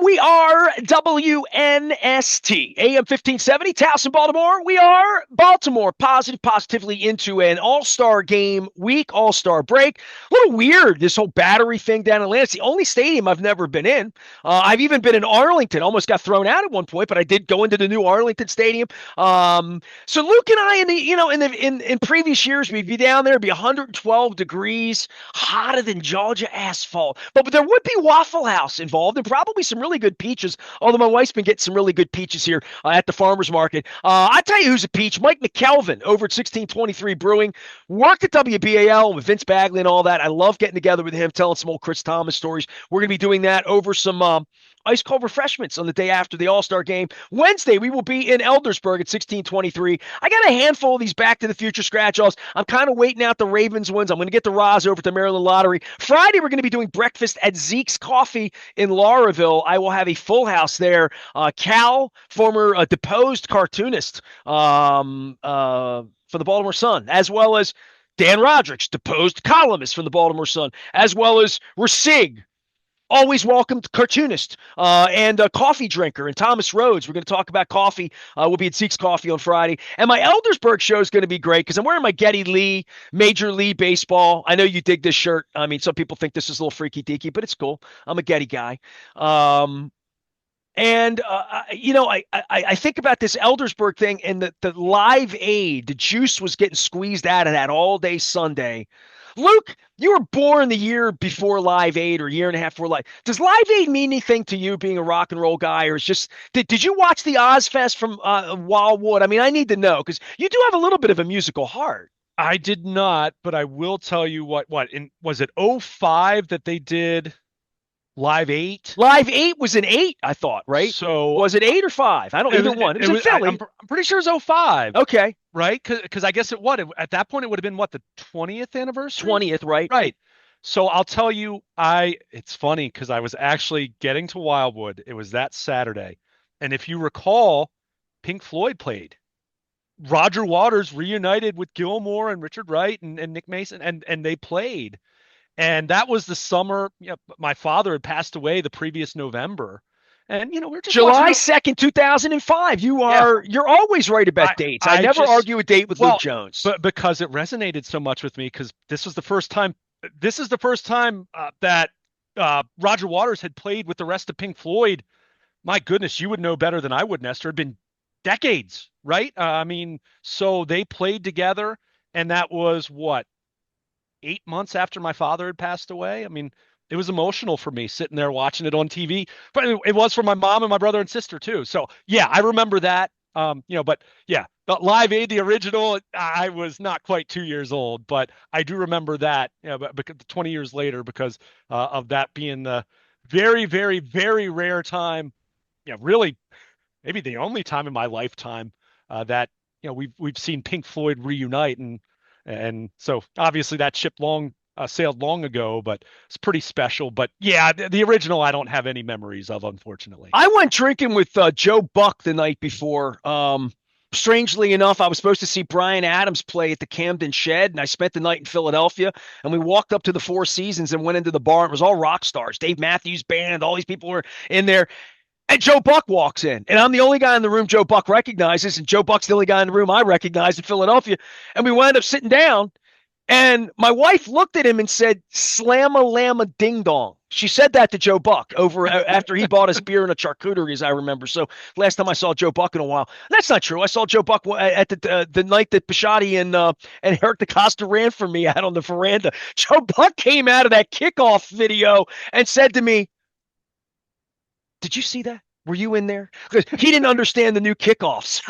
We are WNST, AM 1570, Towson, Baltimore. We are Baltimore, positively into an all-star game week, all-star break. A little weird, this whole battery thing down in Atlanta. It's the only stadium I've never been in. I've even been in Arlington, almost got thrown out at one point, but I did go into the new Arlington Stadium. So Luke and I, in previous years, we'd be down there, it'd be 112 degrees, hotter than Georgia asphalt. But there would be Waffle House involved and probably some really good peaches, although my wife's been getting some really good peaches here at the farmer's market. I tell you who's a peach, Mike McKelvin over at 1623 Brewing. Worked at WBAL with Vince Bagley and all that. I love getting together with him, telling some old Chris Thomas stories. We're going to be doing that over some ice cold refreshments on the day after the All-Star game. Wednesday, we will be in Eldersburg at 1623. I got a handful of these Back to the Future scratch-offs. I'm kind of waiting out the Ravens ones. I'm going to get the Roz over at the Maryland Lottery. Friday, we're going to be doing breakfast at Zeke's Coffee in Lauraville. I will have a full house there. Cal, former deposed cartoonist for the Baltimore Sun, as well as Dan Roderick's deposed columnist from the Baltimore Sun, as well as Rasig, always welcomed cartoonist and a coffee drinker, and Thomas Rhodes. We're going to talk about coffee. We'll be at Zeke's Coffee on Friday. And my Eldersburg show is going to be great because I'm wearing my Getty Lee Major League Baseball. I know you dig this shirt. I mean, some people think this is a little freaky deaky, but it's cool. I'm a Getty guy. I think about this Eldersburg thing and the Live Aid. The juice was getting squeezed out of that all day Sunday. Luke, you were born the year before Live Aid or a year and a half before Live. Does Live Aid mean anything to you being a rock and roll guy, or is just did you watch the Ozfest from Wildwood? I mean, I need to know because you do have a little bit of a musical heart. I did not, but I will tell you was it '05 that they did Live 8? Live 8 was an 8, I thought, right? So was it 8 or 5? I don't either one. It was in Philly. I'm pretty sure it was '05. Okay. Right? Because I guess at that point it would have been the 20th anniversary? 20th, right? Right. So I'll tell you, it's funny because I was actually getting to Wildwood. It was that Saturday. And if you recall, Pink Floyd played. Roger Waters reunited with Gilmour and Richard Wright and Nick Mason, and they played. And that was the summer. My father had passed away the previous November. And we're just July 2nd, 2005. You're always right about dates. I never argue a date with Luke Jones. But because it resonated so much with me, because this is the first time that Roger Waters had played with the rest of Pink Floyd. My goodness, you would know better than I would, Nestor. It had been decades, right? So they played together, and that was 8 months after my father had passed away. I mean, it was emotional for me sitting there watching it on TV, but it was for my mom and my brother and sister too. So yeah, I remember that. But Live Aid, the original, I was not quite 2 years old, but I do remember that. But 20 years later, because of that being the very, very, very rare time. Really, maybe the only time in my lifetime that we've seen Pink Floyd reunite, and so obviously that ship sailed long ago, but it's pretty special. But yeah, the original I don't have any memories of, unfortunately. I went drinking with Joe Buck the night before. Strangely enough, I was supposed to see Bryan Adams play at the Camden Shed, and I spent the night in Philadelphia, and we walked up to the Four Seasons and went into the bar. It was all rock stars, Dave Matthews Band, all these people were in there. And Joe Buck walks in, and I'm the only guy in the room Joe Buck recognizes, and Joe Buck's the only guy in the room I recognize in Philadelphia. And we wound up sitting down, and my wife looked at him and said, "Slam-a-lamma ding-dong." She said that to Joe Buck over after he bought us beer and a charcuterie, as I remember. So last time I saw Joe Buck in a while. That's not true. I saw Joe Buck at the night that Bisciotti and Eric DeCosta ran for me out on the veranda. Joe Buck came out of that kickoff video and said to me, "Did you see that? Were you in there?" Because he didn't understand the new kickoffs.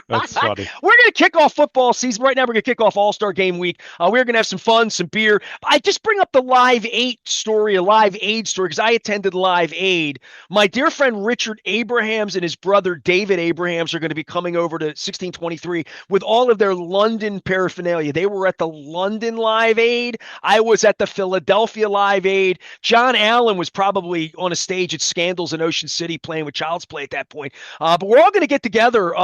That's funny. We're going to kick off football season. Right now, we're going to kick off All-Star Game week. We're going to have some fun, some beer. I just bring up the Live Aid story, because I attended Live Aid. My dear friend Richard Abrahams and his brother David Abrahams are going to be coming over to 1623 with all of their London paraphernalia. They were at the London Live Aid. I was at the Philadelphia Live Aid. John Allen was probably on a stage at Scandals in Ocean City playing with Child's Play at that point. But we're all going to get together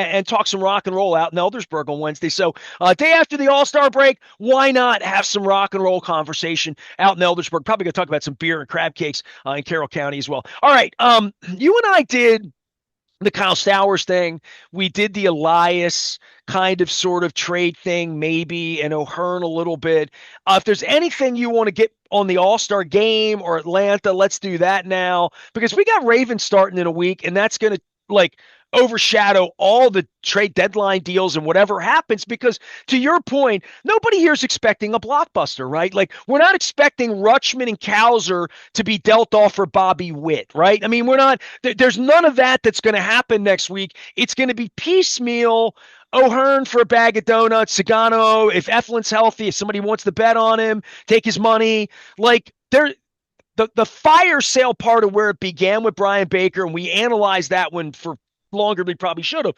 and talk some rock and roll out in Eldersburg on Wednesday. So, day after the All-Star break, why not have some rock and roll conversation out in Eldersburg? Probably going to talk about some beer and crab cakes in Carroll County as well. All right. You and I did the Kyle Stowers thing. We did the Elias kind of sort of trade thing, maybe, and O'Hearn a little bit. If there's anything you want to get on the All-Star game or Atlanta, let's do that now because we got Ravens starting in a week, and that's going to like overshadow all the trade deadline deals and whatever happens because to your point, nobody here is expecting a blockbuster, right? Like we're not expecting Rutschman and Kauser to be dealt off for Bobby Witt, right? I mean, we're not, there's none of that that's going to happen next week. It's going to be piecemeal. O'Hearn for a bag of donuts, Sagano, if Eflin's healthy, if somebody wants to bet on him, take his money. Like there, the fire sale part of where it began with Brian Baker, and we analyzed that one for longer than we probably should have.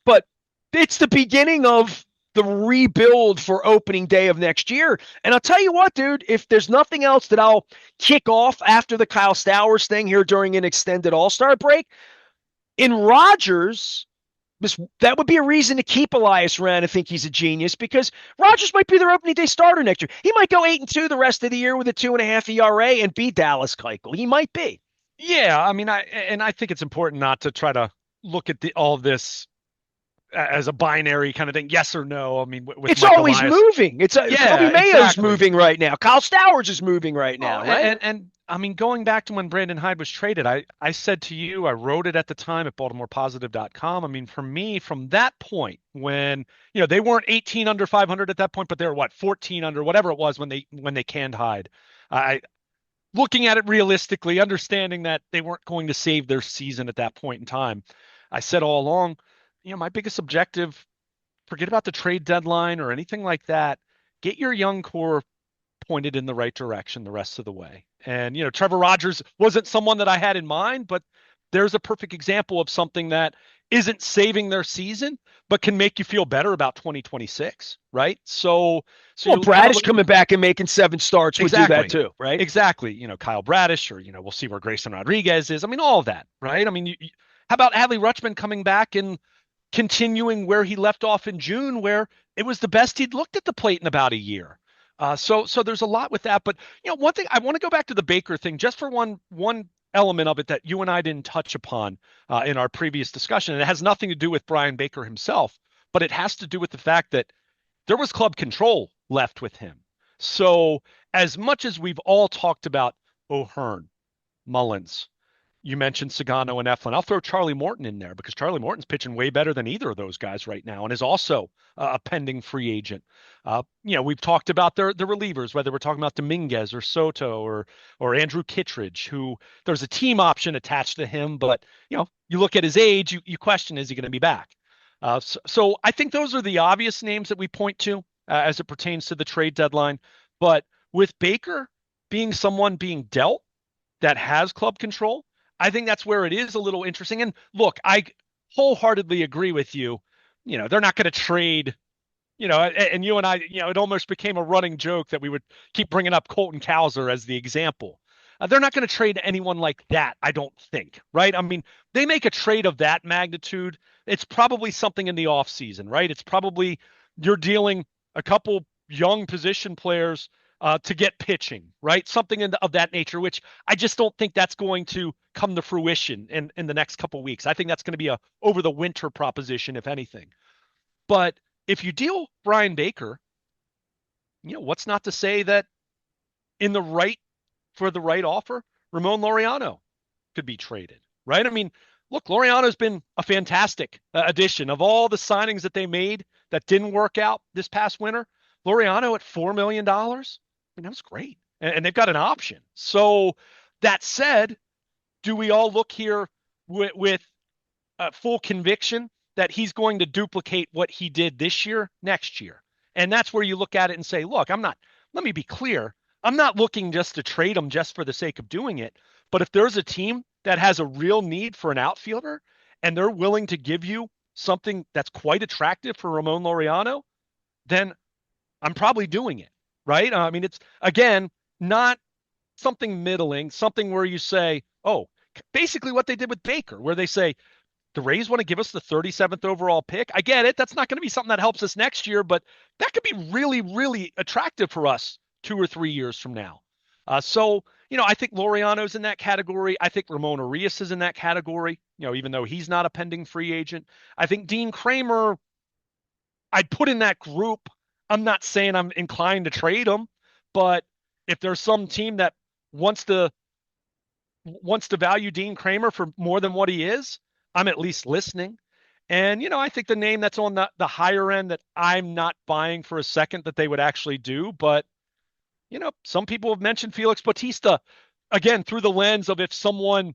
But it's the beginning of the rebuild for opening day of next year. And I'll tell you what, dude, if there's nothing else that I'll kick off after the Kyle Stowers thing here during an extended All-Star break, in Rodgers, that would be a reason to keep Elias around and think he's a genius because Rodgers might be their opening day starter next year. He might go 8-2 the rest of the year with a 2.5 ERA and be Dallas Keuchel. He might be. Yeah, I mean, I think it's important not to try to look at all of this as a binary kind of thing, yes or no. I mean, with it's Mike always Elias. moving. It's Kobe Mayo's moving right now. Kyle Stowers is moving right now, right? And I mean, going back to when Brandon Hyde was traded, I said to you, I wrote it at the time at BaltimorePositive.com. I mean, for me, from that point, when they weren't 18 under 500 at that point, but they were 14 under whatever it was when they canned Hyde. I looking at it realistically, understanding that they weren't going to save their season at that point in time, I said all along, my biggest objective, forget about the trade deadline or anything like that. Get your young core pointed in the right direction the rest of the way. And, Trevor Rogers wasn't someone that I had in mind, but there's a perfect example of something that isn't saving their season, but can make you feel better about 2026, right? So well, Bradish coming back and making 7 starts would exactly. do that too, right? Exactly. Kyle Bradish, or, we'll see where Grayson Rodriguez is. I mean, all of that, right? I mean, how about Adley Rutschman coming back and continuing where he left off in June, where it was the best he'd looked at the plate in about a year. So there's a lot with that. But, one thing, I want to go back to the Baker thing just for one element of it that you and I didn't touch upon in our previous discussion. And it has nothing to do with Brian Baker himself, but it has to do with the fact that there was club control left with him. So as much as we've all talked about O'Hearn, Mullins, you mentioned Sagano and Eflin. I'll throw Charlie Morton in there because Charlie Morton's pitching way better than either of those guys right now and is also a pending free agent. We've talked about the relievers, whether we're talking about Dominguez or Soto or Andrew Kittredge, who there's a team option attached to him, but you look at his age, you question, is he going to be back? So I think those are the obvious names that we point to as it pertains to the trade deadline. But with Baker being someone being dealt that has club control, I think that's where it is a little interesting. And look, I wholeheartedly agree with you. They're not going to trade, and you and I, it almost became a running joke that we would keep bringing up Colton Cowser as the example. They're not going to trade anyone like that, I don't think, right? I mean, they make a trade of that magnitude. It's probably something in the offseason, right? It's probably you're dealing a couple young position players to get pitching, right? Something of that nature, which I just don't think that's going to come to fruition in the next couple of weeks. I think that's going to be a over the winter proposition, if anything. But if you deal Brian Baker, what's not to say that for the right offer, Ramon Laureano could be traded, right? I mean, look, Laureano's been a fantastic addition. Of all the signings that they made that didn't work out this past winter, Laureano at $4 million, I mean, that was great. And they've got an option. So that said, do we all look here with full conviction that he's going to duplicate what he did this year, next year? And that's where you look at it and say, look, let me be clear. I'm not looking just to trade him just for the sake of doing it. But if there's a team that has a real need for an outfielder and they're willing to give you something that's quite attractive for Ramon Laureano, then I'm probably doing it, right? I mean, it's, again, not something middling, something where you say, oh, basically what they did with Baker, where they say, the Rays want to give us the 37th overall pick. I get it. That's not going to be something that helps us next year, but that could be really, really attractive for us 2 or 3 years from now. I think Laureano's in that category. I think Ramon Arias is in that category, even though he's not a pending free agent. I think Dean Kramer, I'd put in that group. I'm not saying I'm inclined to trade him, but if there's some team that wants to value Dean Kramer for more than what he is, I'm at least listening. And, I think the name that's on the higher end that I'm not buying for a second that they would actually do, but, some people have mentioned Felix Bautista, again, through the lens of if someone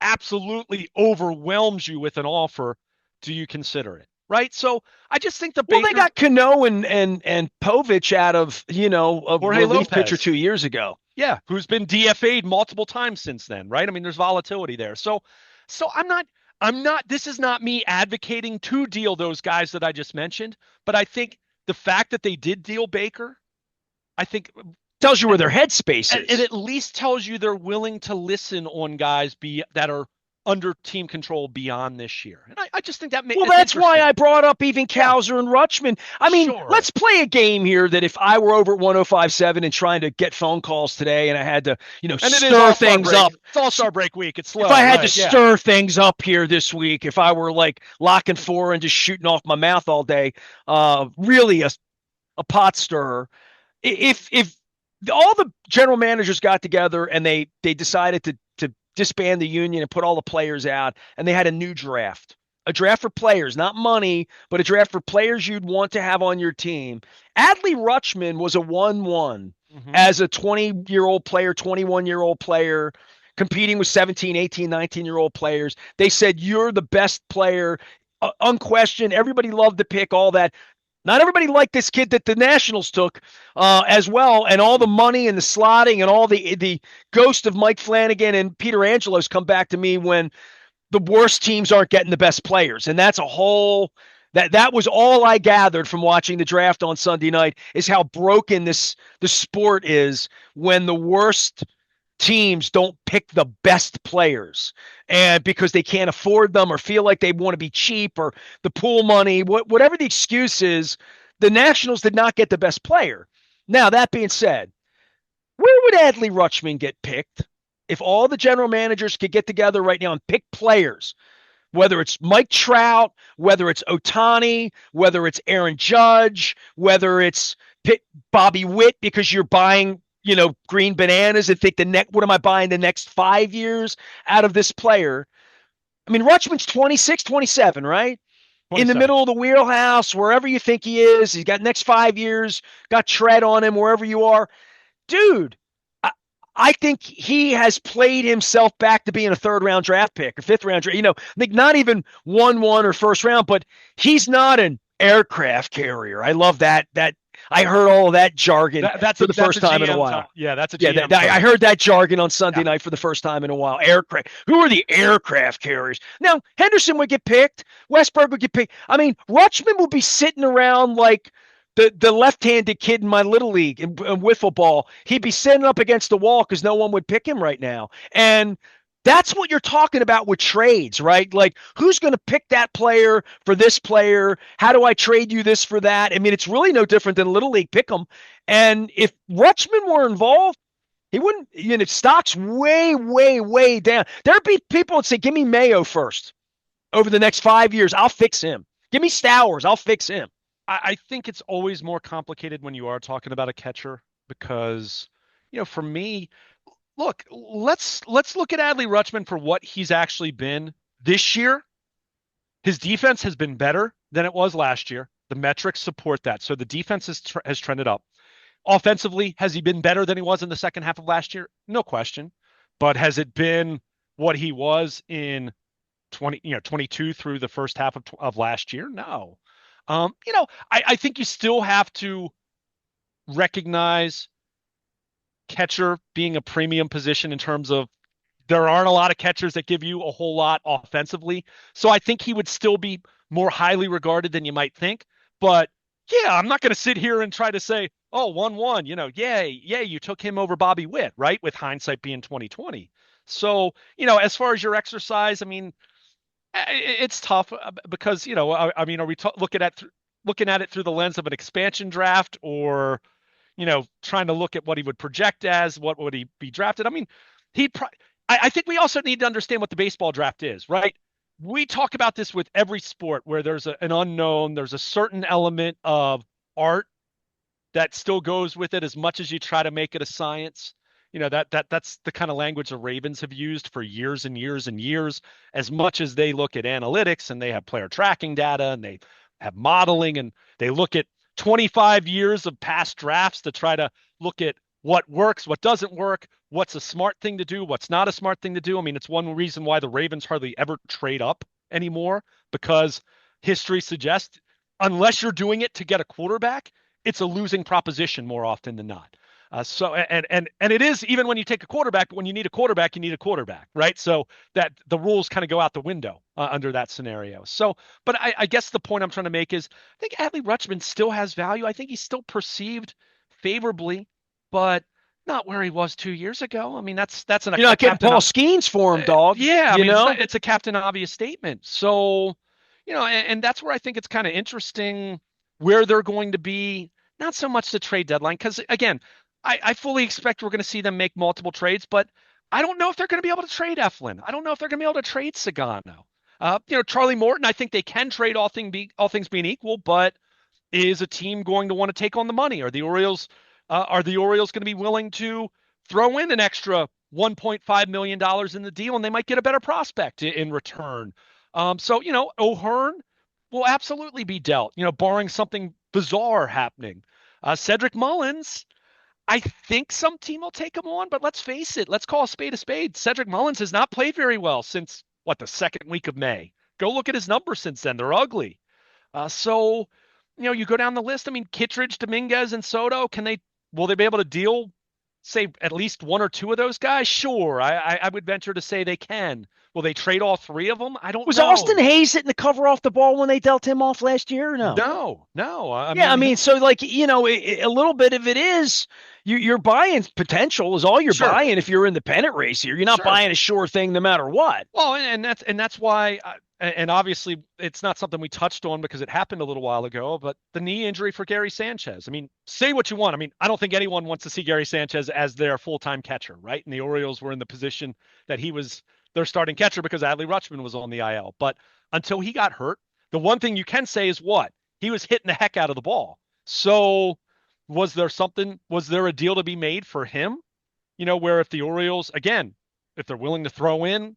absolutely overwhelms you with an offer, do you consider it? Right. So I just think the Well, they Baker, got Cano and Povich out of, a Jorge relief pitcher Lopez, 2 years ago. yeah, who's been DFA'd multiple times since then, right? I mean, there's volatility there. So I'm not, this is not me advocating to deal those guys that I just mentioned, but I think the fact that they did deal Baker, I think Tells you where their headspace it is. at least tells you they're willing to listen on guys that are under team control beyond this year. And I just think Well, it's that's why interesting. I brought up even Yeah, Cowser and Rutschman. I mean, sure. let's play a game here that if I were over at 105.7 and trying to get phone calls today and I had to, And it is stir All-Star things break. up. It's All-Star break week. It's If I slow, had to right? Yeah. stir things up here this week, if I were like locking four and just shooting off my mouth all day, really a pot stirrer. If all the general managers got together and they decided to disband the union and put all the players out, and they had a draft for players, not money, but a draft for players you'd want to have on your team. Adley Rutschman was a 1-1 Mm-hmm. as a 20-year-old player, 21-year-old player, competing with 17, 18, 19-year-old players. They said, you're the best player, unquestioned. Everybody loved the pick, all that. Not everybody liked this kid that the Nationals took as well, and all the money and the slotting and all the ghost of Mike Flanagan and Peter Angelo's come back to me when the worst teams aren't getting the best players, and that's a whole that was all I gathered from watching the draft on Sunday night is how broken the sport is when the worst teams don't pick the best players and because they can't afford them or feel like they want to be cheap or the pool money, whatever the excuse is, the Nationals did not get the best player. Now, that being said, where would Adley Rutschman get picked if all the general managers could get together right now and pick players, whether it's Mike Trout, whether it's Ohtani, whether it's Aaron Judge, whether it's Bobby Witt because you're buying green bananas and think what am I buying the next 5 years out of this player? I mean, Rutschman's 26, 27, right? In the 27. middle of the wheelhouse, wherever you think he is. He's got next 5 years, got tread on him wherever you are. Dude, I think he has played himself back to being a third-round draft pick or fifth-round draft. I think not even 1-1 or first round, but he's not an aircraft carrier. I love that I heard all of that jargon for the first time in a while. Yeah, that's a Yeah, GM. I heard that jargon on Sunday night for the first time in a while. Aircraft. Who are the aircraft carriers? Now, Henderson would get picked. Westberg would get picked. I mean, Rutschman would be sitting around like the left-handed kid in my little league in wiffle ball. He'd be sitting up against the wall because no one would pick him right now. And that's what you're talking about with trades, right? Like, who's going to pick that player for this player? How do I trade you this for that? I mean, it's really no different than Little League Pick'em. And if Rutschman were involved, he wouldn't, stock's way, way, way down. There'd be people that say, give me Mayo first over the next 5 years. I'll fix him. Give me Stowers. I'll fix him. I think it's always more complicated when you are talking about a catcher because, for me, look, let's look at Adley Rutschman for what he's actually been this year. His defense has been better than it was last year. The metrics support that. So the defense has trended up. Offensively, has he been better than he was in the second half of last year? No question. But has it been what he was in 22 through the first half of last year? No. I think you still have to recognize catcher being a premium position in terms of there aren't a lot of catchers that give you a whole lot offensively. So I think he would still be more highly regarded than you might think. But yeah, I'm not going to sit here and try to say, oh, 1-1, yay, you took him over Bobby Witt, right? With hindsight being 2020. So, as far as your exercise, I mean, It's tough because I mean, are we looking at it through the lens of an expansion draft, or trying to look at what he would project as, what would he be drafted? I mean, he'd. I think we also need to understand what the baseball draft is, right? We talk about this with every sport where there's an unknown, there's a certain element of art that still goes with it as much as you try to make it a science. That's the kind of language the Ravens have used for years and years and years. As much as they look at analytics and they have player tracking data and they have modeling and they look at 25 years of past drafts to try to look at what works, what doesn't work, what's a smart thing to do, what's not a smart thing to do. I mean, it's one reason why the Ravens hardly ever trade up anymore, because history suggests unless you're doing it to get a quarterback, it's a losing proposition more often than not. And it is, even when you take a quarterback, but when you need a quarterback, you need a quarterback, right? So that the rules kind of go out the window under that scenario. So, but I guess the point I'm trying to make is I think Adley Rutschman still has value. I think he's still perceived favorably, but not where he was 2 years ago. I mean, that's You're a not getting captain. Paul Skeens for him, dog. Yeah, I You mean, know? it's a captain obvious statement. So, and that's where I think it's kind of interesting where they're going to be. Not so much the trade deadline, because again, I fully expect we're going to see them make multiple trades, but I don't know if they're going to be able to trade Eflin. I don't know if they're going to be able to trade Sagano. Charlie Morton, I think they can trade all things being equal, but is a team going to want to take on the money? Are the Orioles going to be willing to throw in an extra $1.5 million in the deal, and they might get a better prospect in return? O'Hearn will absolutely be dealt, barring something bizarre happening. Cedric Mullins, I think some team will take him on, but let's face it. Let's call a spade a spade. Cedric Mullins has not played very well since, the second week of May. Go look at his numbers since then. They're ugly. You go down the list. I mean, Kittredge, Dominguez, and Soto, will they be able to deal, say, at least one or two of those guys? Sure. I would venture to say they can. Will they trade all three of them? I don't Was Austin know. Hayes hitting the cover off the ball when they dealt him off last year? Or no. No, no. I Yeah, I mean, mean, so like a little bit of it is you're buying potential is all you're sure, buying if you're in the pennant race here. You're not sure. buying a sure thing no matter what. Well, and that's why, and obviously it's not something we touched on because it happened a little while ago. But the knee injury for Gary Sanchez. I mean, say what you want. I mean, I don't think anyone wants to see Gary Sanchez as their full-time catcher, right? And the Orioles were in the position that he was their starting catcher because Adley Rutschman was on the IL. But until he got hurt, the one thing you can say is what he was hitting the heck out of the ball. So was there something? Was there a deal to be made for him? Where if the Orioles, again, if they're willing to throw in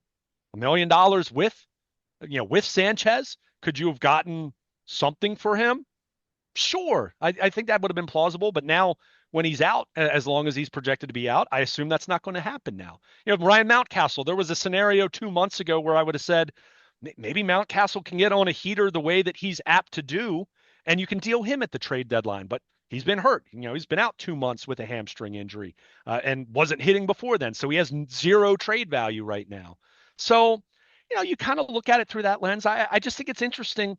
$1 million with Sanchez, could you have gotten something for him? Sure. I think that would have been plausible. But now when he's out, as long as he's projected to be out, I assume that's not going to happen now. Ryan Mountcastle, there was a scenario 2 months ago where I would have said maybe Mountcastle can get on a heater the way that he's apt to do, and you can deal him at the trade deadline. But he's been hurt. He's been out 2 months with a hamstring injury and wasn't hitting before then. So he has zero trade value right now. So, you kind of look at it through that lens. I just think it's interesting,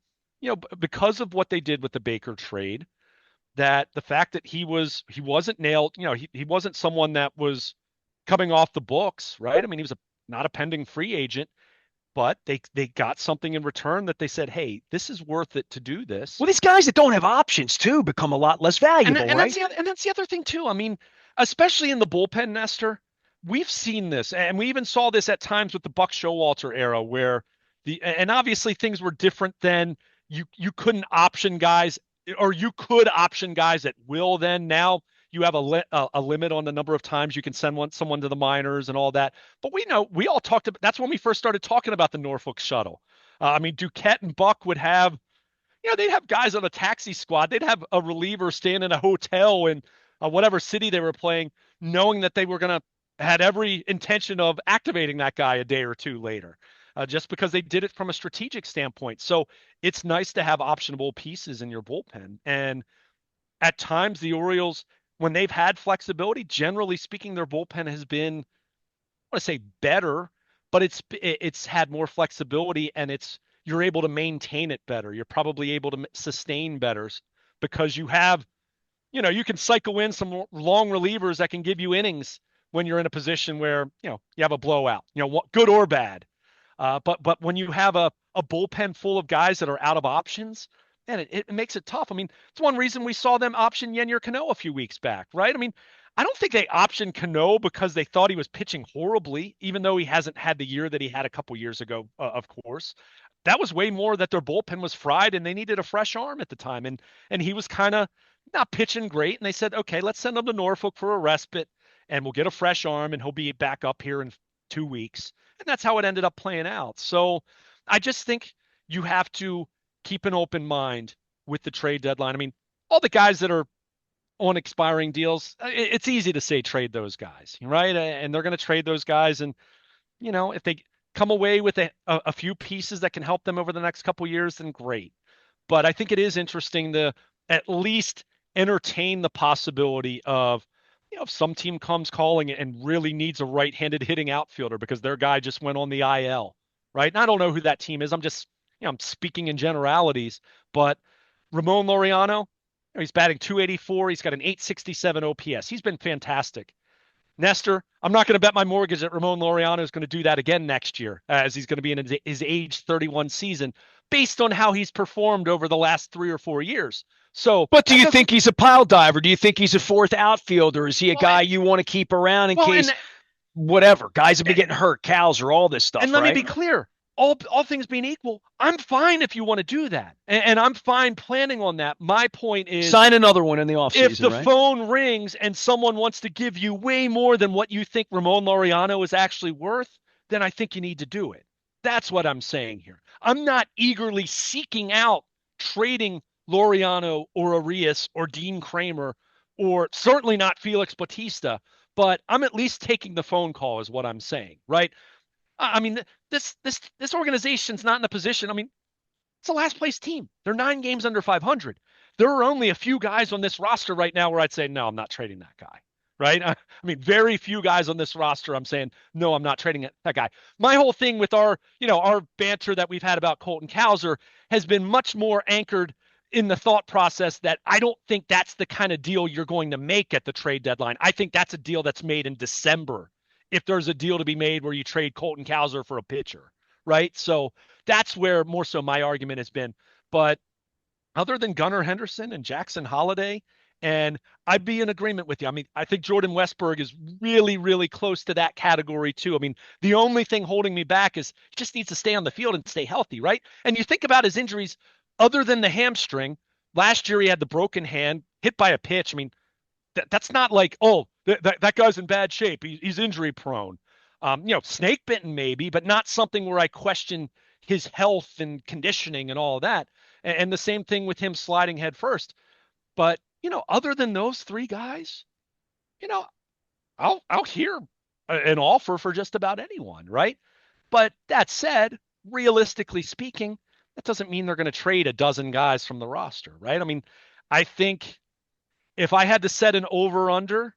because of what they did with the Baker trade, that the fact that he wasn't nailed, he wasn't someone that was coming off the books, right? I mean, he was not a pending free agent, but they got something in return that they said, hey, this is worth it to do this. Well, these guys that don't have options too become a lot less valuable, and right? that's the other thing too. I mean, especially in the bullpen, Nestor, we've seen this, and we even saw this at times with the Buck Showalter era, where and obviously things were different then. You couldn't option guys, or you could option guys at will. Then now you have a limit on the number of times you can send someone to the minors and all that. But we all talked about that's when we first started talking about the Norfolk shuttle. I mean, Duquette and Buck would have they'd have guys on a taxi squad. They'd have a reliever staying in a hotel in whatever city they were playing, knowing that they were going to had every intention of activating that guy a day or two later, just because they did it from a strategic standpoint. So it's nice to have optionable pieces in your bullpen. And at times, the Orioles, when they've had flexibility, generally speaking, their bullpen has been, I want to say better, but it's had more flexibility, and you're able to maintain it better. You're probably able to sustain better because you can cycle in some long relievers that can give you innings when you're in a position where, you have a blowout, good or bad. But when you have a bullpen full of guys that are out of options, man, it makes it tough. I mean, it's one reason we saw them option Yennier Cano a few weeks back, right? I mean, I don't think they optioned Cano because they thought he was pitching horribly, even though he hasn't had the year that he had a couple years ago, of course. That was way more that their bullpen was fried and they needed a fresh arm at the time. And he was kind of not pitching great. And they said, okay, let's send him to Norfolk for a respite and we'll get a fresh arm and he'll be back up here in 2 weeks. And that's how it ended up playing out. So I just think you have to keep an open mind with the trade deadline. I mean, all the guys that are on expiring deals, it's easy to say trade those guys, right? And they're going to trade those guys. And, if they come away with a few pieces that can help them over the next couple years, then great. But I think it is interesting to at least entertain the possibility of, if some team comes calling and really needs a right-handed hitting outfielder because their guy just went on the IL, right? And I don't know who that team is. I'm just, I'm speaking in generalities, but Ramon Laureano, he's batting 284. He's got an 867 OPS. He's been fantastic. Nestor, I'm not going to bet my mortgage that Ramon Laureano is going to do that again next year, as he's going to be in his age 31 season, based on how he's performed over the last 3 or 4 years. So, but do you think he's a pile diver? Do you think he's a fourth outfielder? Is he a guy and, you want to keep around in well, case whatever guys have been getting hurt, cows or all this stuff? And let right? me be clear. All things being equal, I'm fine if you want to do that. And I'm fine planning on that. My point is sign another one in the offseason. If the right? phone rings and someone wants to give you way more than what you think Ramon Laureano is actually worth, then I think you need to do it. That's what I'm saying here. I'm not eagerly seeking out trading Laureano or Arias or Dean Kramer or certainly not Felix Bautista, but I'm at least taking the phone call is what I'm saying, right? I mean, this organization's not in a position. I mean, it's a last place team. They're 9 games under 500. There are only a few guys on this roster right now where I'd say, no, I'm not trading that guy. Right? I mean, very few guys on this roster. I'm saying, no, I'm not trading that guy. My whole thing with our banter that we've had about Colton Cowser has been much more anchored in the thought process that I don't think that's the kind of deal you're going to make at the trade deadline. I think that's a deal that's made in December. If there's a deal to be made where you trade Colton Cowser for a pitcher, right? So that's where more so my argument has been. But other than Gunnar Henderson and Jackson Holiday, and I'd be in agreement with you. I mean, I think Jordan Westberg is really, really close to that category too. I mean, the only thing holding me back is he just needs to stay on the field and stay healthy, right? And you think about his injuries, other than the hamstring, last year he had the broken hand, hit by a pitch. I mean, that's not like, oh, that guy's in bad shape. He's injury prone. Snake bitten maybe, but not something where I question his health and conditioning and all of that. And the same thing with him sliding head first. But, other than those three guys, I'll hear an offer for just about anyone, right? But that said, realistically speaking, that doesn't mean they're going to trade a dozen guys from the roster, right? I mean, I think if I had to set an over-under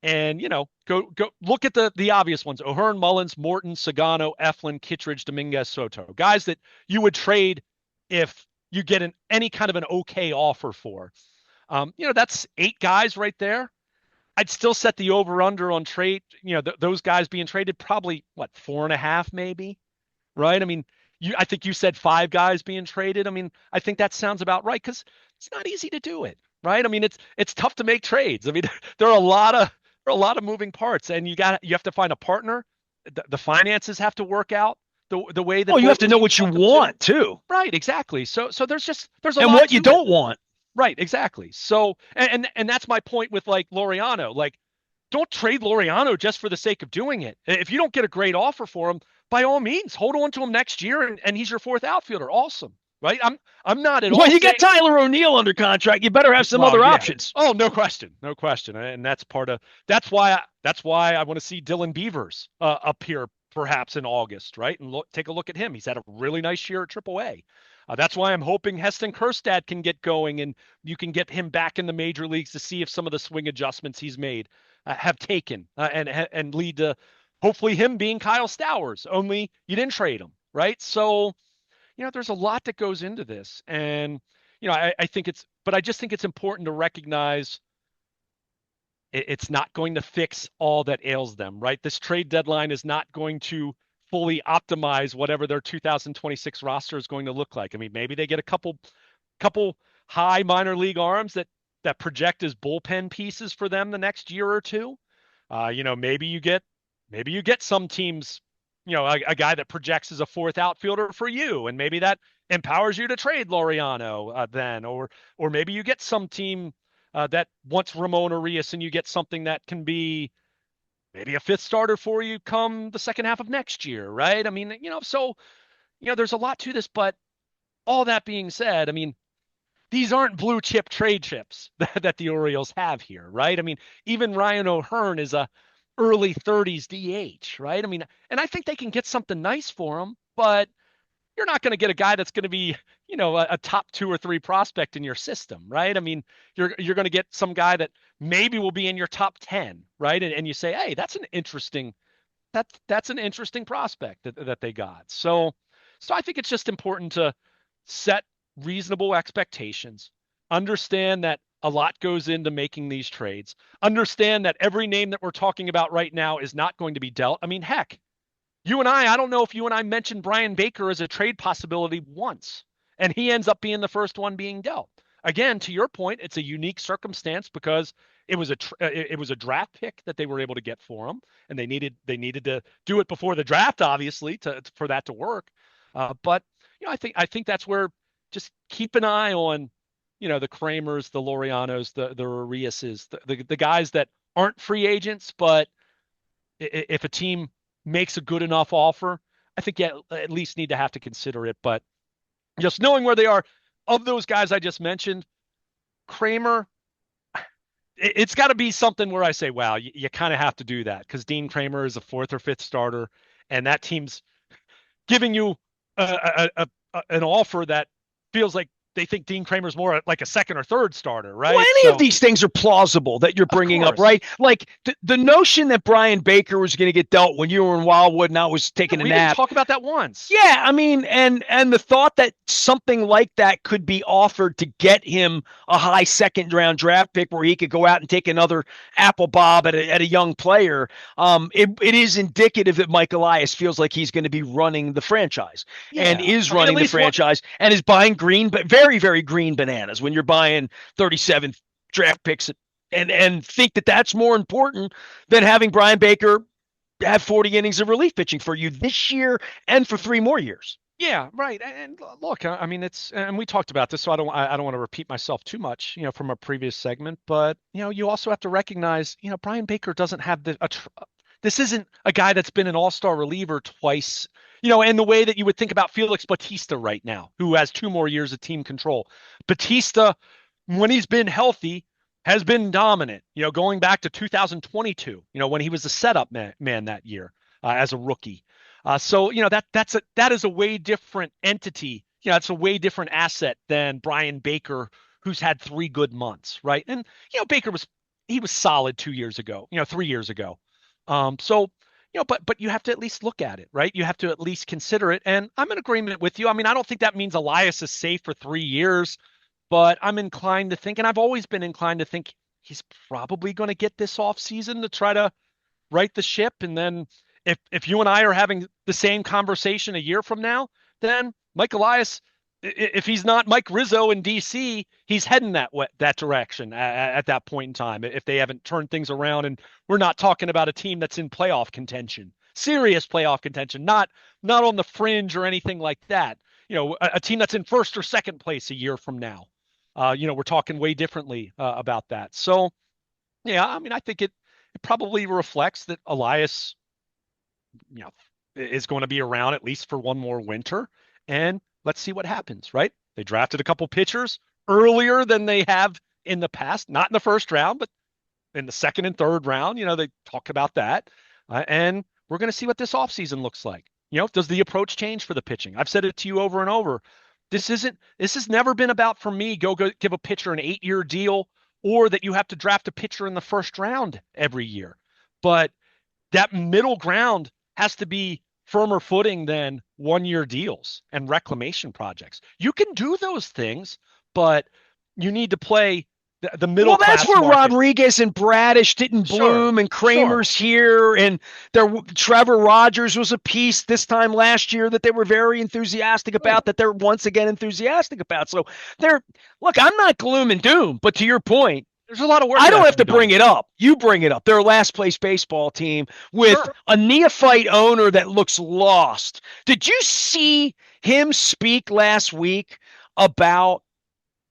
and, go look at the obvious ones, O'Hearn, Mullins, Morton, Sagano, Eflin, Kittredge, Dominguez, Soto, guys that you would trade if you get any kind of an okay offer for. That's 8 guys right there. I'd still set the over-under on trade, those guys being traded probably, 4.5 maybe, right? I mean, I think you said 5 guys being traded. I mean, I think that sounds about right because it's not easy to do it, right? I mean, it's tough to make trades. I mean, there are a lot of moving parts, and you have to find a partner. The finances have to work out the way that. Oh, you have to know what you want too. Right, exactly. So there's a and lot what you don't want. Right, exactly. So and that's my point with like Laureano. Like, don't trade Laureano just for the sake of doing it. If you don't get a great offer for him, by all means, hold on to him next year, and he's your 4th outfielder. Awesome, right? I'm not at all. Well, you got Tyler O'Neill under contract. You better have some other options. Oh, no question, and that's why I want to see Dylan Beavers up here perhaps in August, right? And take a look at him. He's had a really nice year at AAA. That's why I'm hoping Heston Kjerstad can get going and you can get him back in the major leagues to see if some of the swing adjustments he's made have taken and lead to hopefully him being Kyle Stowers, only you didn't trade him, right? So, there's a lot that goes into this. And, I think but I just think it's important to recognize it's not going to fix all that ails them, right? This trade deadline is not going to fully optimize whatever their 2026 roster is going to look like. I mean, maybe they get a couple high minor league arms that project as bullpen pieces for them the next year or two. Maybe you get some teams, a guy that projects as a fourth outfielder for you, and maybe that empowers you to trade Laureano then, or maybe you get some team that wants Ramon Arias, and you get something that can be maybe a fifth starter for you come the second half of next year, right? I mean, there's a lot to this, but all that being said, I mean, these aren't blue chip trade chips that the Orioles have here, right? I mean, even Ryan O'Hearn is a early 30s DH, right? I mean, and I think they can get something nice for him, but you're not going to get a guy that's going to be, a top 2 or 3 prospect in your system, right? I mean, you're going to get some guy that maybe will be in your top 10, right? And you say, hey, that's an interesting prospect that they got. So I think it's just important to set reasonable expectations, understand that a lot goes into making these trades, understand that every name that we're talking about right now is not going to be dealt. I mean, heck, I don't know if you and I mentioned Brian Baker as a trade possibility once, and he ends up being the first one being dealt. Again, to your point, it's a unique circumstance because it was a draft pick that they were able to get for him, and they needed to do it before the draft, obviously, for that to work. But I think that's where just keep an eye on the Kramers, the Laureanos, the Ariases, the guys that aren't free agents, but if a team makes a good enough offer, I think you at least need to have to consider it. But just knowing where they are, of those guys I just mentioned, Kramer, it's got to be something where I say, wow, you kind of have to do that because Dean Kramer is a fourth or fifth starter, and that team's giving you an offer that feels like they think Dean Kramer's more like a second or third starter, right? Well, any of these things are plausible that you're bringing up, right? Like the notion that Brian Baker was going to get dealt when you were in Wildwood and I was taking a we nap. Didn't talk about that once. Yeah, I mean, and the thought that something like that could be offered to get him a high second round draft pick where he could go out and take another apple bob at a young player, it is indicative that Mike Elias feels like he's going to be running the franchise and is running the franchise and is buying green, but very, very green bananas when you're buying 37 draft picks and think that that's more important than having Brian Baker have 40 innings of relief pitching for you this year and for 3 more years. Yeah, right. And look, I mean, and we talked about this, so I don't want to repeat myself too much, from a previous segment, but you also have to recognize, Brian Baker doesn't have this isn't a guy that's been an all-star reliever twice, in the way that you would think about Felix Bautista right now, who has 2 more years of team control. Bautista, when he's been healthy, has been dominant, going back to 2022, when he was the setup man that year as a rookie. So, that is a way different entity. It's a way different asset than Brian Baker, who's had 3 good months, right? And, Baker was solid 2 years ago, 3 years ago. So, but you have to at least look at it, right? You have to at least consider it. And I'm in agreement with you. I mean, I don't think that means Elias is safe for 3 years. But I'm inclined to think, and I've always been inclined to think, he's probably going to get this offseason to try to right the ship. And then if you and I are having the same conversation a year from now, then Mike Elias, if he's not Mike Rizzo in DC, he's heading that direction at that point in time. If they haven't turned things around, and we're not talking about a team that's in playoff contention, serious playoff contention, not on the fringe or anything like that. A team that's in first or second place a year from now. We're talking way differently about that. So, yeah, I mean, I think it probably reflects that Elias, is going to be around at least for 1 more winter. And let's see what happens, right? They drafted a couple pitchers earlier than they have in the past, not in the first round, but in the second and third round. They talk about that. And we're going to see what this offseason looks like. Does the approach change for the pitching? I've said it to you over and over. This has never been about, for me, go give a pitcher an 8-year deal, or that you have to draft a pitcher in the first round every year. But that middle ground has to be firmer footing than 1-year deals and reclamation projects. You can do those things, but you need to play the middle Well, that's class where market. Rodriguez and Bradish didn't Sure, bloom, and sure. Kramer's here, and Trevor Rogers was a piece this time last year that they were very enthusiastic Right. about, that they're once again enthusiastic about. So they're look, I'm not gloom and doom, but to your point, There's a lot of work I that don't has have to be to done. bring it up. You bring it up. They're a last place baseball team with Sure. a neophyte owner that looks lost. Did you see him speak last week about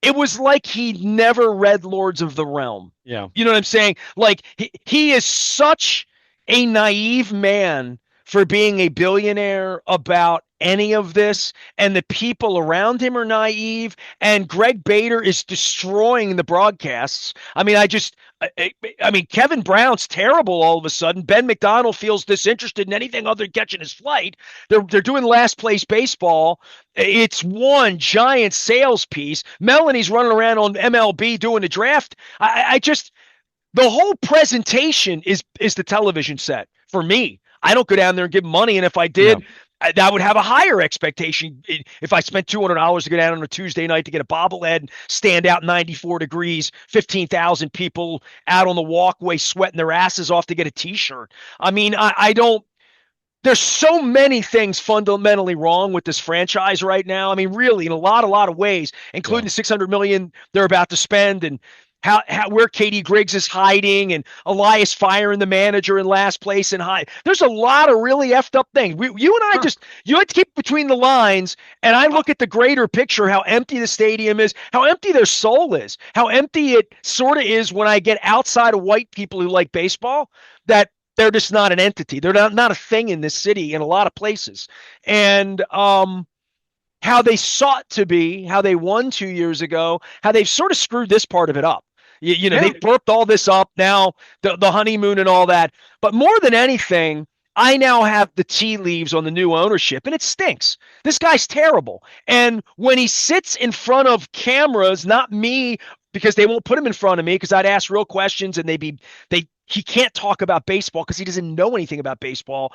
it was like he never read Lords of the Realm. Yeah. You know what I'm saying? Like he is such a naive man for being a billionaire about any of this, and the people around him are naive, and Greg Bader is destroying the broadcasts. I mean, I mean, Kevin Brown's terrible all of a sudden. Ben McDonald feels disinterested in anything other than catching his flight. They're doing last place baseball. It's one giant sales piece. Melanie's running around on MLB doing the draft. I just the whole presentation is the television set for me. I don't go down there and give money, and if I Yeah. did, that would have a higher expectation. If I spent $200 to go down on a Tuesday night to get a bobblehead and stand out 94 degrees, 15,000 people out on the walkway sweating their asses off to get a T-shirt. I mean, I don't. There's so many things fundamentally wrong with this franchise right now. I mean, really, in a lot of ways, Yeah. including the 600 million they're about to spend, and how where Katie Griggs is hiding, and Elias firing the manager in last place and high. There's a lot of really effed up things. You and I Sure. just you have to keep between the lines, and I Uh, look at the greater picture, how empty the stadium is, how empty their soul is, how empty it sort of is when I get outside of white people who like baseball. That they're just not an entity. They're not a thing in this city in a lot of places. And how they sought to be, how they won 2 years ago, how they've sort of screwed this part of it up. yeah. They've burped all this up now, the honeymoon and all that. But more than anything, I now have the tea leaves on the new ownership, and it stinks. This guy's terrible. And when he sits in front of cameras, not me, because they won't put him in front of me because I'd ask real questions and he can't talk about baseball because he doesn't know anything about baseball.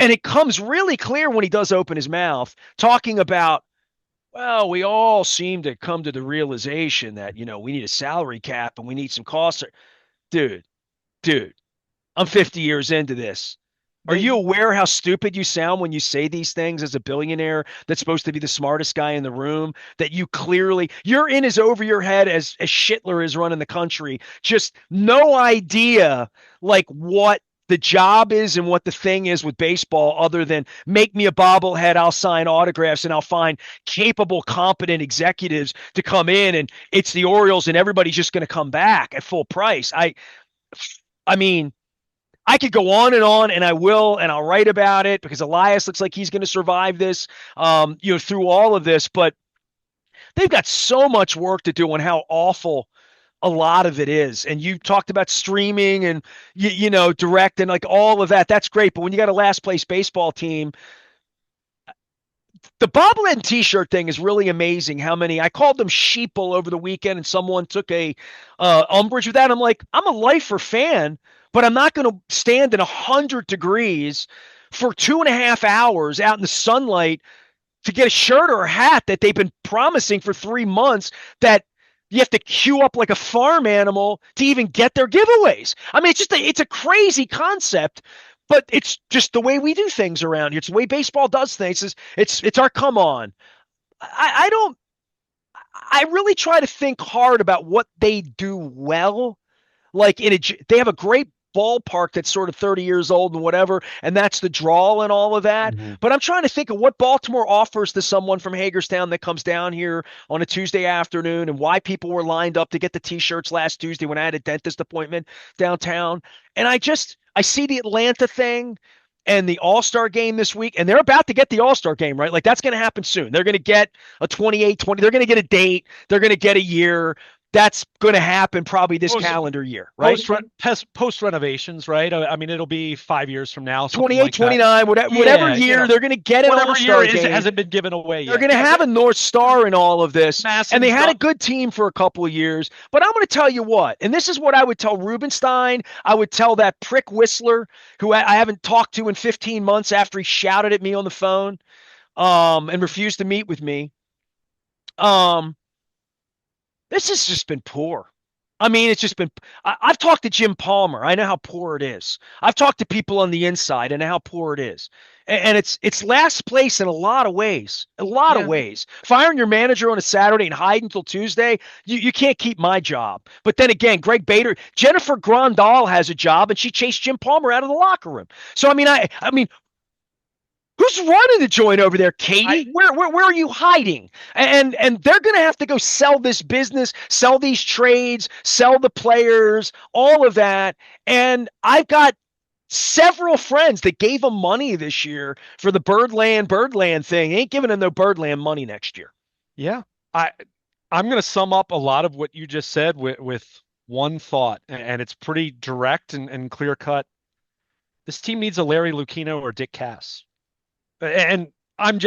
And it comes really clear when he does open his mouth talking about, well, we all seem to come to the realization that, we need a salary cap and we need some costs. Dude, dude, I'm 50 years into this. Are you They aware how stupid you sound when you say these things as a billionaire that's supposed to be the smartest guy in the room? That you're in as over your head as Schittler is running the country. Just no idea like what the job is and what the thing is with baseball other than make me a bobblehead, I'll sign autographs, and I'll find capable, competent executives to come in, and it's the Orioles and everybody's just going to come back at full price. I mean, I could go on, and I will, and I'll write about it because Elias looks like he's going to survive this, through all of this. But they've got so much work to do on how awful a lot of it is. And you talked about streaming and direct and like all of that. That's great. But when you got a last place baseball team, the bobblehead and T-shirt thing is really amazing. How many I called them sheeple over the weekend, and someone took a umbrage with that. I'm like, I'm a lifer fan, but I'm not going to stand in 100 degrees for 2.5 hours out in the sunlight to get a shirt or a hat that they've been promising for 3 months. That you have to queue up like a farm animal to even get their giveaways. I mean, it's a crazy concept, but it's just the way we do things around here. It's the way baseball does things. It's our come on. I don't. I really try to think hard about what they do well. Like they have a great ballpark that's sort of 30 years old and whatever, and that's the draw and all of that. Mhm. But I'm trying to think of what Baltimore offers to someone from Hagerstown that comes down here on a Tuesday afternoon, and why people were lined up to get the T-shirts last Tuesday when I had a dentist appointment downtown. And I see the Atlanta thing and the All-Star game this week, and they're about to get the All-Star game, right? Like that's going to happen soon. They're going to get a 28-20. They're going to get a date. They're going to get a year. That's going to happen probably this calendar year, right? Post renovations, right? I mean, it'll be 5 years from now, something 28, like that. 29, whatever Yeah, year, they're going to get an whatever All-Star year game. hasn't been given away yet. They're going to have a North Star in all of this. Massive And they had a stuff. good team for a couple of years. But I'm going to tell you what, and this is what I would tell Rubenstein. I would tell that prick Whistler, who I haven't talked to in 15 months after he shouted at me on the phone and refused to meet with me. This has just been poor. I mean, it's just been. I've talked to Jim Palmer. I know how poor it is. I've talked to people on the inside and how poor it is. And it's last place in a lot of ways. A lot of Yeah. ways. Firing your manager on a Saturday and hide until Tuesday, you can't keep my job. But then again, Greg Bader, Jennifer Grandal has a job, and she chased Jim Palmer out of the locker room. So I mean, who's running the joint over there, I Katie? Where are you hiding? And they're going to have to go sell this business, sell these trades, sell the players, all of that. And I've got several friends that gave them money this year for the Birdland thing. Ain't giving them no Birdland money next year. yeah. I I'm going to sum up a lot of what you just said with one thought, and it's pretty direct and clear cut. This team needs a Larry Lucchino or Dick Cass. And I'm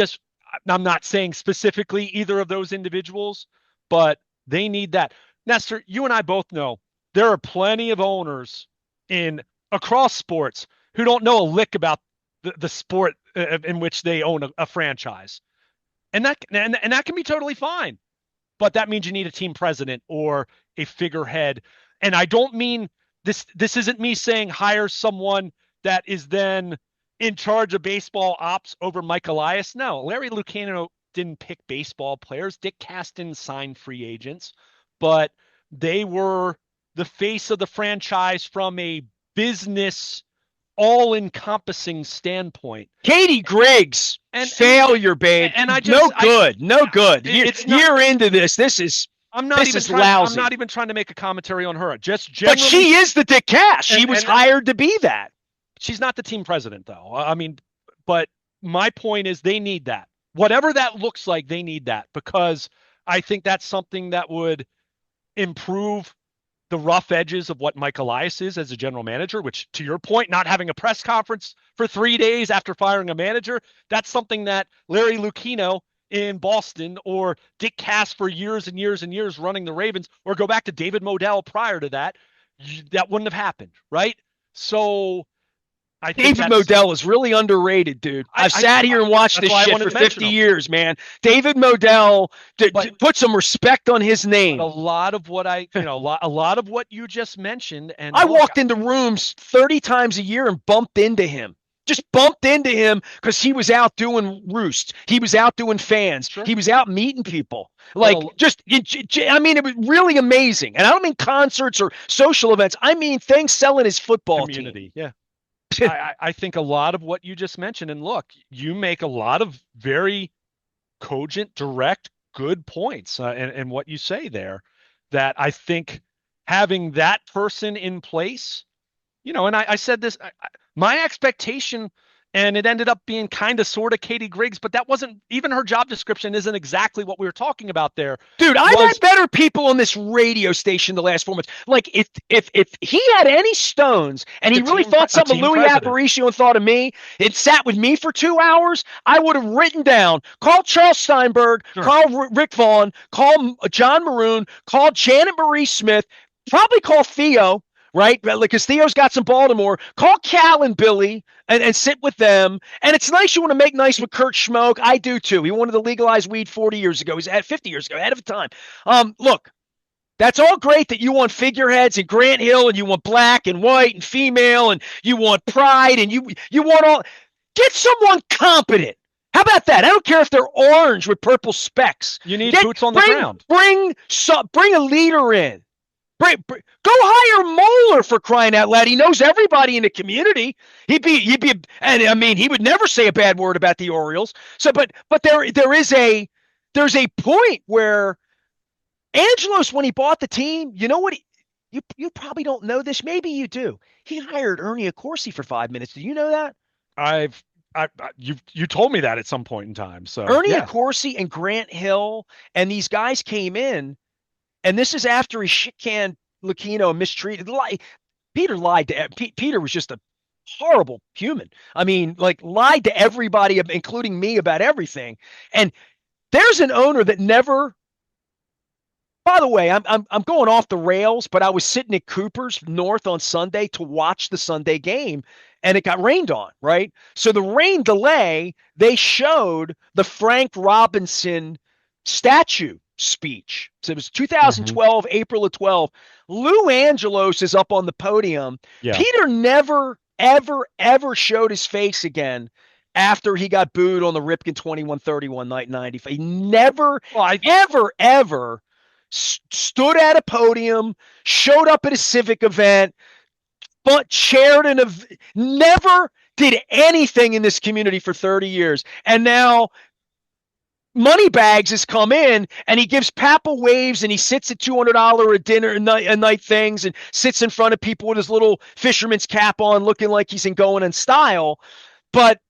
not saying specifically either of those individuals, but they need that. Nestor, you and I both know there are plenty of owners in across sports who don't know a lick about the sport in which they own a franchise. And that can be totally fine. But that means you need a team president or a figurehead. And I don't mean this isn't me saying hire someone that is then in charge of baseball ops over Mike Elias. No, Larry Lucano didn't pick baseball players. Dick Cass didn't sign free agents, but they were the face of the franchise from a business all-encompassing standpoint. Katie Griggs, failure, babe. And no good. You're into this. This is lousy. I'm not even trying to make a commentary on her. Just generally, but she is the Dick Cass. She was hired to be that. She's not the team president, though. I mean, but my point is they need that. Whatever that looks like, they need that, because I think that's something that would improve the rough edges of what Mike Elias is as a general manager, which, to your point, not having a press conference for 3 days after firing a manager, that's something that Larry Lucchino in Boston or Dick Cass for years and years and years running the Ravens, or go back to David Modell prior to that, that wouldn't have happened, right? So I think David Modell is really underrated, dude. I've sat here and watched this shit for 50 years, man. David Modell, put some respect on his name. A lot of what a lot of what you just mentioned, and I walked into rooms 30 times a year and bumped into him. Just bumped into him because he was out doing roosts. He was out doing fans. Sure. He was out meeting people. I mean, it was really amazing. And I don't mean concerts or social events. I mean things selling his football community. Team. Yeah. I think a lot of what you just mentioned, and look, you make a lot of very cogent, direct, good points in what you say there, that I think having that person in place, and I said this, my expectation, and it ended up being kind of sort of Katie Griggs, but that wasn't even her job description. Isn't exactly what we were talking about there. Dude, I've had better people on this radio station the last 4 months. Like if he had any stones and he really thought something of Louis Aparicio and thought of me, it sat with me for 2 hours, I would have written down, call Charles Steinberg, sure, call Rick Vaughn, call John Maroon, call Janet Marie Smith, probably call Theo. Right? Because Theo's got some Baltimore. Call Cal and Billy and sit with them. And it's nice you want to make nice with Kurt Schmoke. I do too. He wanted to legalize weed 40 years ago. He's at 50 years ago, ahead of time. Look, that's all great that you want figureheads and Grant Hill and you want black and white and female and you want pride and you want all. Get someone competent. How about that? I don't care if they're orange with purple specks. You need boots on the ground. Bring a leader in. Go hire Moeller, for crying out loud. He knows everybody in the community. And I mean, he would never say a bad word about the Orioles. So, but there's a point where Angelos, when he bought the team, you know what? You probably don't know this. Maybe you do. He hired Ernie Accorsi for 5 minutes. Do you know that? You told me that at some point in time. So Ernie Accorsi and Grant Hill and these guys came in. And this is after he shit-canned Lucchino and mistreated. Peter lied to Peter was just a horrible human. I mean, lied to everybody, including me, about everything. And there's an owner that never. By the way, I'm going off the rails, but I was sitting at Cooper's North on Sunday to watch the Sunday game, and it got rained on, right? So the rain delay, they showed the Frank Robinson statue speech. So it was Mhm. 2012, April of 12. Lou Angelos is up on the podium. Yeah. Peter never, ever, ever showed his face again after he got booed on the Ripken 21-31 night in 95. He never, Well, I ever, ever stood at a podium, showed up at a civic event, but chaired never did anything in this community for 30 years. And now Moneybags has come in and he gives Papa waves and he sits at $200 a dinner a night things and sits in front of people with his little fisherman's cap on looking like he's in Going in Style. But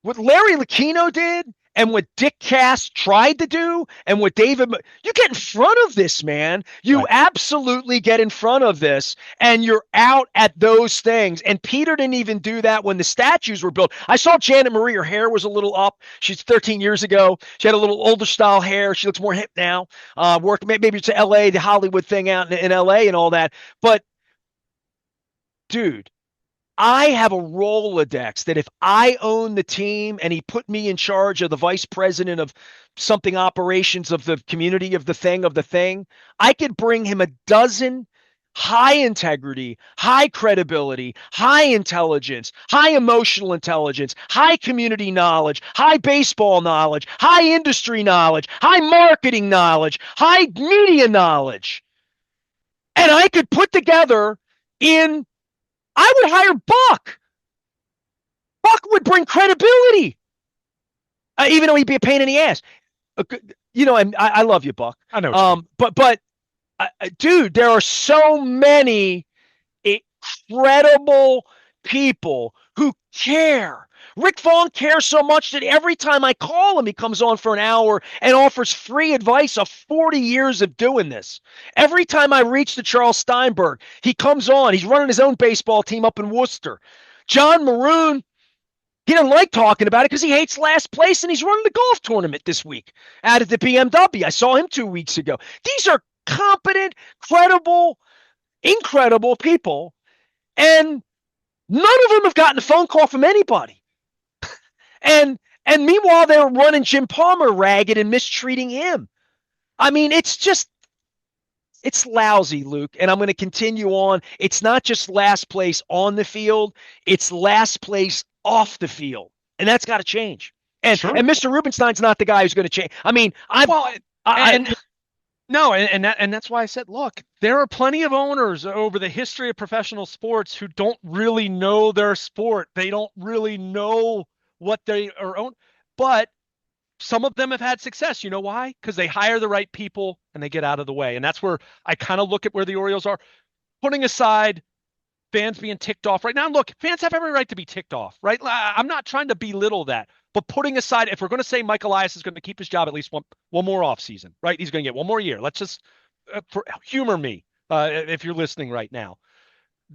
what Larry Lucchino did and what Dick Cass tried to do and what you get in front of this, man. You right. absolutely get in front of this and you're out at those things. And Peter didn't even do that when the statues were built. I saw Janet Marie, her hair was a little up. She's 13 years ago. She had a little older style hair. She looks more hip now. Work maybe it's LA, the Hollywood thing out in LA and all that. But dude, I have a Rolodex that if I own the team and he put me in charge of the vice president of something operations of the community of the thing, I could bring him a dozen high integrity, high credibility, high intelligence, high emotional intelligence, high community knowledge, high baseball knowledge, high industry knowledge, high marketing knowledge, high media knowledge. And I could put together in I would hire Buck. Buck would bring credibility, even though he'd be a pain in the ass. And I love you, Buck. I know what you mean. But dude, there are so many incredible people who care. Rick Vaughn cares so much that every time I call him, he comes on for an hour and offers free advice of 40 years of doing this. Every time I reach the Charles Steinberg, he comes on. He's running his own baseball team up in Worcester. John Maroon, he doesn't like talking about it because he hates last place, and he's running the golf tournament this week out at the BMW. I saw him 2 weeks ago. These are competent, credible, incredible people, and none of them have gotten a phone call from anybody. And meanwhile, they're running Jim Palmer ragged and mistreating him. I mean, it's lousy, Luke. And I'm going to continue on. It's not just last place on the field, it's last place off the field. And that's got to change. And Sure. and Mr. Rubenstein's not the guy who's going to change. I mean, and that's why I said, look, there are plenty of owners over the history of professional sports who don't really know their sport. They don't really know what they are own, but some of them have had success. You know why? Because they hire the right people and they get out of the way. And that's where I kind of look at where the Orioles are, putting aside fans being ticked off right now. And look, fans have every right to be ticked off, right? I'm not trying to belittle that, but putting aside, if we're going to say Mike Elias is going to keep his job at least one more offseason, right? He's going to get one more year. Let's just humor me if you're listening right now.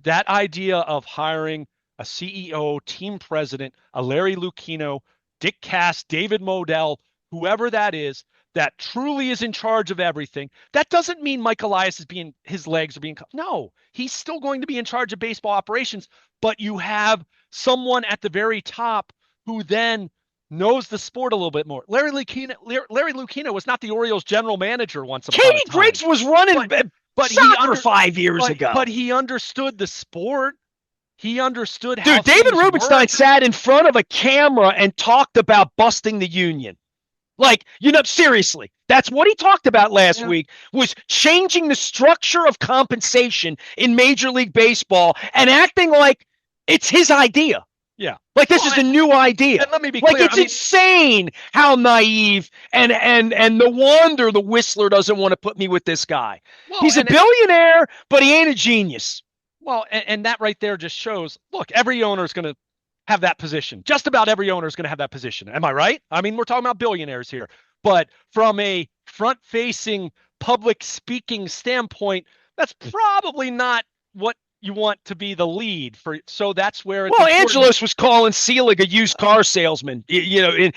That idea of hiring a CEO, team president, a Larry Lucchino, Dick Cass, David Modell, whoever that is, that truly is in charge of everything. That doesn't mean Mike Elias is his legs are being cut. No, he's still going to be in charge of baseball operations, but you have someone at the very top who then knows the sport a little bit more. Larry Lucchino was not the Orioles general manager once upon a time. Katie Griggs was running but soccer 5 years ago. But he understood the sport. He understood how David Rubenstein sat in front of a camera and talked about busting the union. Like, seriously, that's what he talked about last week, was changing the structure of compensation in Major League Baseball and acting like it's his idea. Yeah. Like this is a new idea. And let me be clear. Like it's insane how naive and no wonder the Whistler doesn't want to put me with this guy. Well, he's a billionaire, but he ain't a genius. Well, and that right there just shows, look, every owner is going to have that position. Just about every owner is going to have that position. Am I right? I mean, we're talking about billionaires here. But from a front-facing public speaking standpoint, that's probably not what you want to be the lead for. So that's where it's Angelos was calling Selig a used car salesman. Right.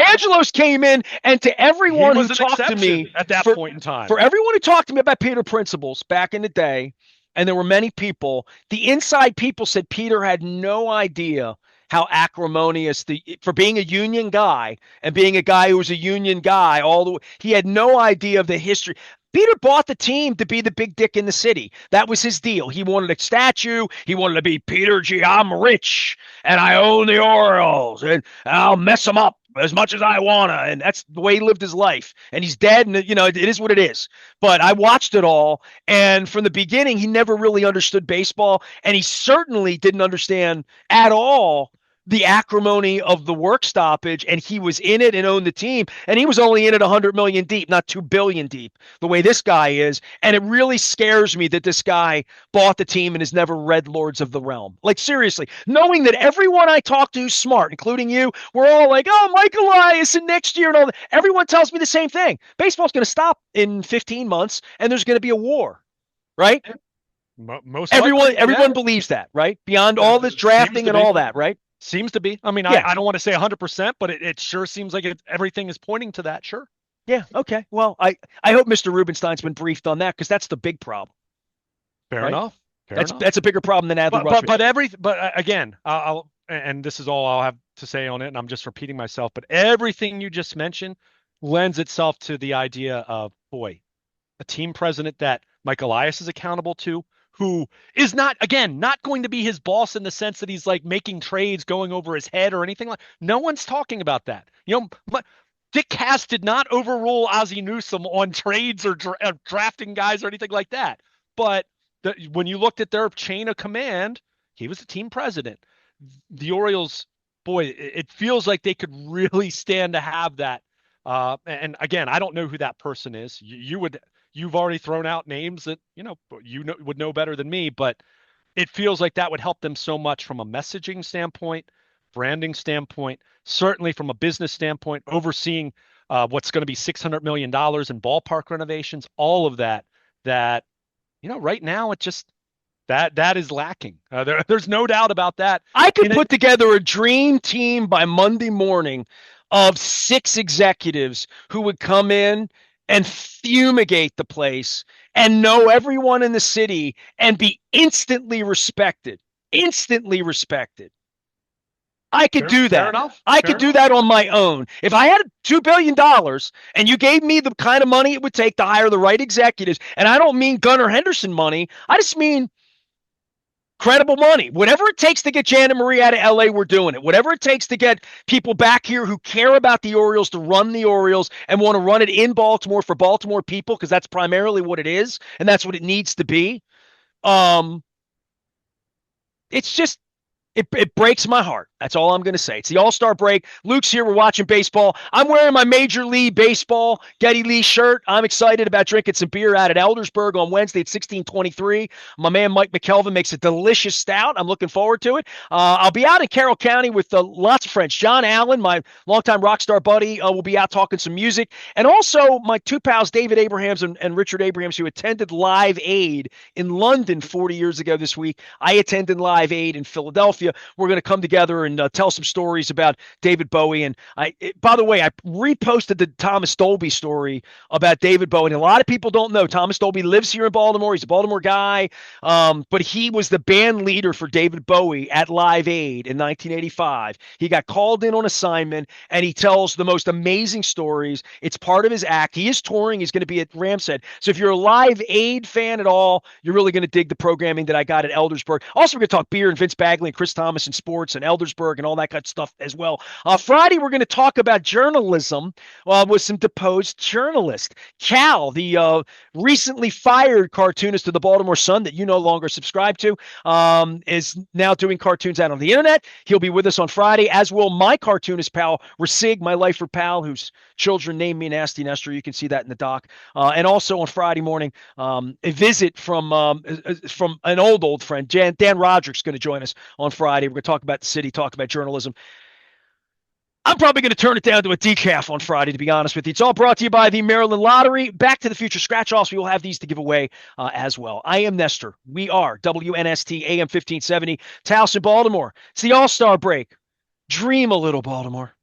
Angelos came in, and to everyone who talked to me at that point in time, for everyone who talked to me about Peter Principles back in the day, and there were many people, the inside people said Peter had no idea how acrimonious for being a union guy and being a guy who was a union guy all the way. He had no idea of the history. Peter bought the team to be the big dick in the city. That was his deal. He wanted a statue. He wanted to be Peter G. I'm rich and I own the Orioles and I'll mess them up as much as I wanna. And that's the way he lived his life. And he's dead, and it is what it is. But I watched it all, and from the beginning, he never really understood baseball, and he certainly didn't understand at all the acrimony of the work stoppage, and he was in it and owned the team, and he was only in it 100 million deep, not 2 billion deep, the way this guy is. And it really scares me that this guy bought the team and has never read Lords of the Realm. Like, seriously, knowing that everyone I talk to is smart, including you, we're all like, oh, Mike Elias and next year and all that. Everyone tells me the same thing. Baseball's going to stop in 15 months and there's going to be a war, right? Most everyone likely, yeah. believes that, right? Beyond all this drafting and all that, right? Seems to be. I mean, yeah. I don't want to say 100%, but it sure seems like everything is pointing to that. Sure. Yeah. Okay. Well, I hope Mr. Rubenstein's been briefed on that, because that's the big problem. Fair enough. That's a bigger problem than Adley Rutschman. But again, and this is all I'll have to say on it, and I'm just repeating myself, but everything you just mentioned lends itself to the idea of, boy, a team president that Mike Elias is accountable to, who is not going to be his boss in the sense that he's like making trades going over his head or anything like. No one's talking about that. Dick Cass did not overrule Ozzie Newsome on trades or drafting guys or anything like that. But when you looked at their chain of command, he was the team president. The Orioles, boy, it feels like they could really stand to have that. And again, I don't know who that person is. You've already thrown out names that would know better than me, but it feels like that would help them so much from a messaging standpoint, branding standpoint, certainly from a business standpoint, overseeing what's going to be $600 million in ballpark renovations, all of that. Right now it just that is lacking. There's no doubt about that. I could put together a dream team by Monday morning of 6 executives who would come in and fumigate the place and know everyone in the city and be instantly respected. I could do that. I could do that on my own. If I had $2 billion and you gave me the kind of money it would take to hire the right executives, and I don't mean Gunnar Henderson money, I just mean credible money. Whatever it takes to get Jan and Marie out of LA, we're doing it. Whatever it takes to get people back here who care about the Orioles to run the Orioles and want to run it in Baltimore for Baltimore people, because that's primarily what it is, and that's what it needs to be. It's just, it breaks my heart. That's all I'm going to say. It's the All-Star break. Luke's here. We're watching baseball. I'm wearing my Major League Baseball Getty Lee shirt. I'm excited about drinking some beer out at Eldersburg on Wednesday at 1623. My man Mike McKelvin makes a delicious stout. I'm looking forward to it. I'll be out in Carroll County with lots of friends. John Allen, my longtime rock star buddy, will be out talking some music. And also my 2 pals, David Abrahams and Richard Abrahams, who attended Live Aid in London 40 years ago this week. I attended Live Aid in Philadelphia. We're going to come together and tell some stories about David Bowie. And by the way, I reposted the Thomas Dolby story about David Bowie. And a lot of people don't know Thomas Dolby lives here in Baltimore. He's a Baltimore guy, but he was the band leader for David Bowie at Live Aid in 1985. He got called in on assignment, and he tells the most amazing stories. It's part of his act. He is touring. He's going to be at Ramshead. So if you're a Live Aid fan at all, you're really going to dig the programming that I got at Eldersburg. Also, we're going to talk beer and Vince Bagley and Chris Thomas and sports and Eldersburg and all that kind of stuff as well. Friday, we're going to talk about journalism with some deposed journalists. Cal, the recently fired cartoonist of the Baltimore Sun that you no longer subscribe to, is now doing cartoons out on the internet. He'll be with us on Friday, as will my cartoonist pal, Rasig, my lifer pal, whose children named me Nasty Nestor. You can see that in the doc. And also on Friday morning, a visit from an old friend, Dan Roderick's going to join us on Friday. We're going to talk about the city, talk about journalism. I'm probably going to turn it down to a decaf on Friday, to be honest with you. It's all brought to you by the Maryland Lottery. Back to the Future scratch-offs. We will have these to give away as well. I am Nestor. We are WNST AM 1570, Towson, Baltimore. It's the All-Star break. Dream a little, Baltimore.